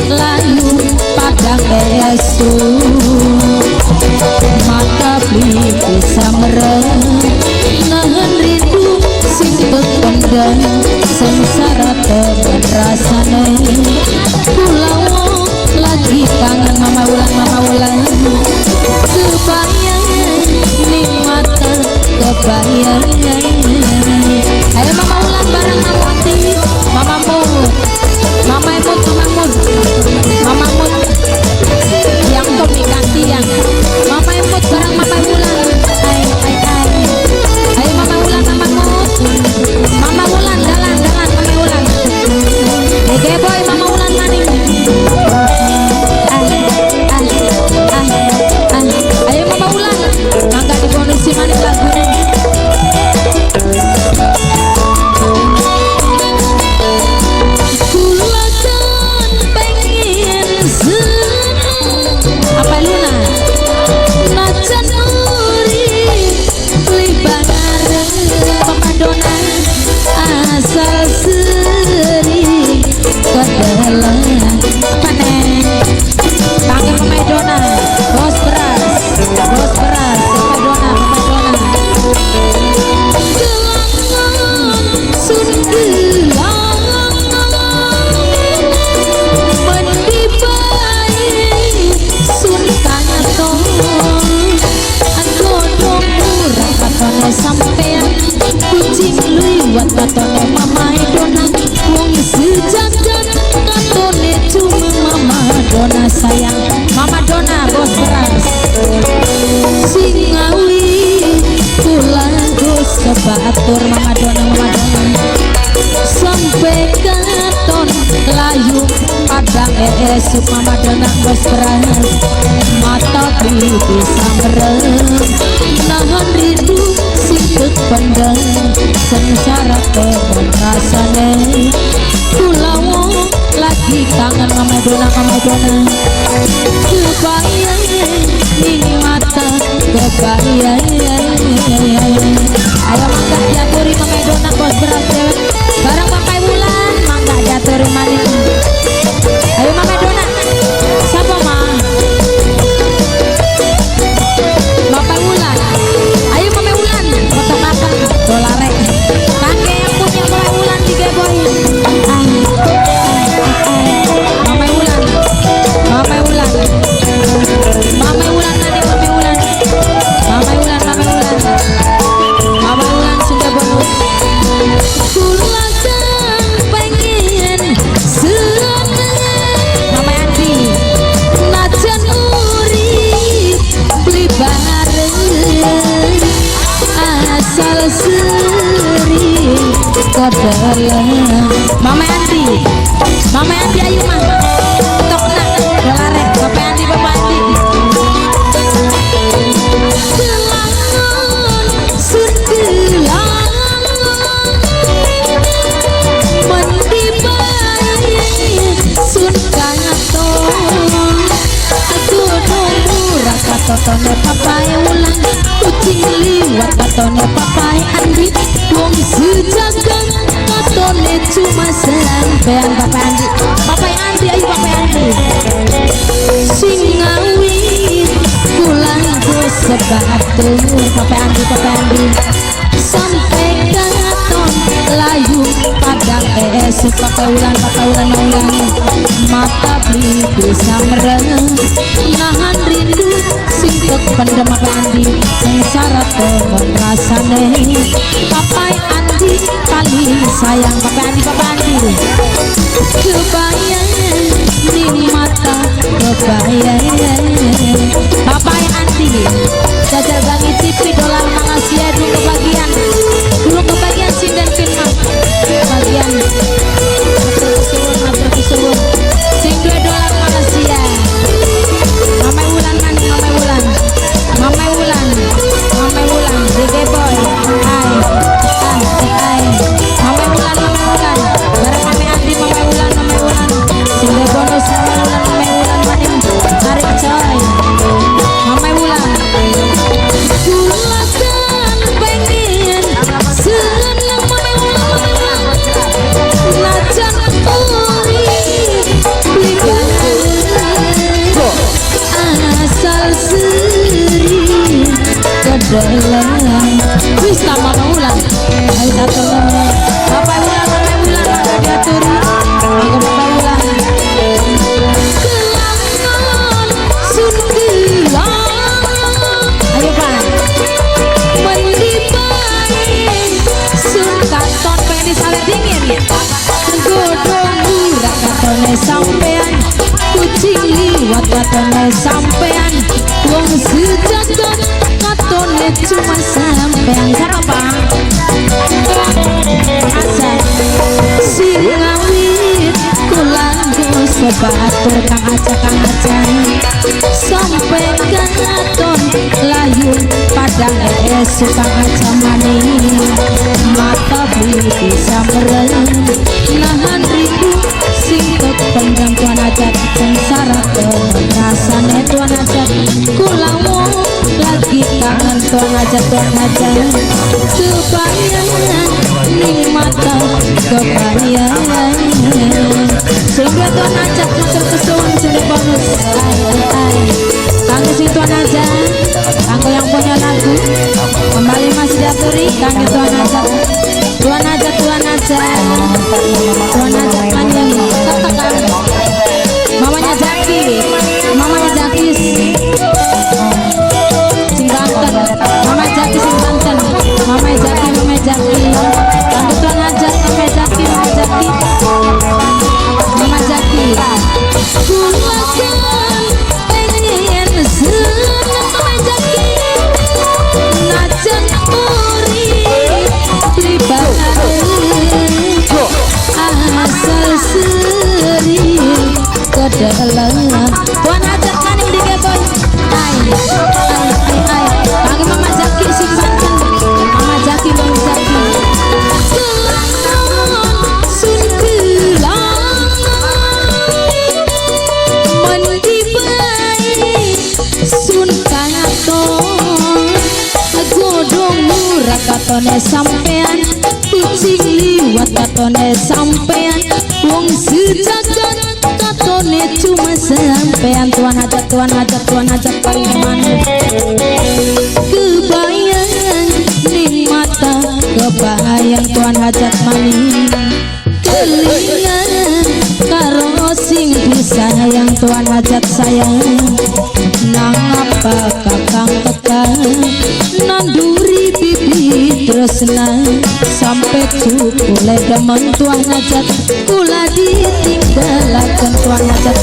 layu padang esu mata beli bisa mereng nahan rindu sing pendang sengsara temen rasane pulau lagi kangen mama ulang kebayang ning mata kebayang ayo mama ulang bareng mama Ati mama Mut mama Emut mama Mut yang Tommy ganti yang mama Emut bareng mama ulang ayo mama ulang mama Mut mama ulang dalan mama ulang Ege boy mama ulang maning ayo mama ulang mangga dibonusi maning lagunya apa Luna najan uri libaran pemadona asal seri kedelan panen panggil pemadona bos beras pemadona gelangan sun gelangan mendibai sun kanyaton agodong murah katone sampean kucing liwat katone mama dona wong sejagat katone cuma mama dona sayang mama dona bos beras singawi pulang terus kebatur mama dona sampai katon layu padang esuk mama dona bos beras mata bisa merem nahan rindu singkut pendang sengsara temen rasane pulau lagi kangen mama dona kebayang ning mata kebayang ayo mangga diaturi mama dona bos beras dewek bareng papai bulan mangga diaturi maning ayo mama dona siapa mah papai bulan ayo mama bulan potong apa dolare kakek yang punya papai bulan 3 boy mama bulan mama bulan sudah bonus kulakan pengen seneng mama Andi najan uri beli bareng asal seri kedelan mama Andi ayo mah tok nak dolare bapak Andi gelangan sun gelangan mendibai sun kanyaton agodong murah katone papai ulang kucing liwat katone papai Andi wong sejagat katone cuma sampean papai Andi ayo papai Andi singawi pulang terus sebatur papai Andi sampai katon layu padang esuk papai ulang mata beli bisa mereng nahan rindu singkut pendem papai Andi sengsara temen rasane papai Andi paling sayang papai Andi kebayang ning mata kebayang papai Andi jajal gangi TV dolar makasih ya dulu kebagian sinden firman bagian matur kesuwun sing $2 makasih ya mama ulan maning mama ulan Dege boy hai mama ulan bareng mama Andi mama ulan sing bonus mama ulan maning tarik coy mama ulan sampean wong sejagat katone cuma sampean sarapa asa sing ngawit kula sebatur kang aja sampai katon layu padang esuk kang aja maning mata bibi samren nahan ribu sing pendam tuan aja sengsara rasane tuan aja kula lagi kangen tuan aja kebayang ning mata kebayang sehingga tuan aja matur kesuwun sudah bonus kangge sing tuan aja kangge yang punya lagu kembali masih diaturi kangge tuan aja panjang katakan mamanya Jaki sing Banten mama Jaki sing Banten mama Jaki kangge tuan aja mama Jaki kulakan pengen seneng mama Jaki najan urip pribadi asal seri kedalam tuan ajak maning di boy ay kangge mama Jaki sing Banten mama Jaki kelangan sun kelangan mendi baik sun kangaton godong murah katone sampean kucing liwat katone sampean wong sejagat katone cuma sampean tuan hajat paling mana kebayang ning mata kebayang tuan hajat maning kelingan karo sing disayang tuan hajat sayang nang apa kakang tekang nanduri bibi tresna sampai cukule demen tuan hajat kula ditinggalaken tuan hajat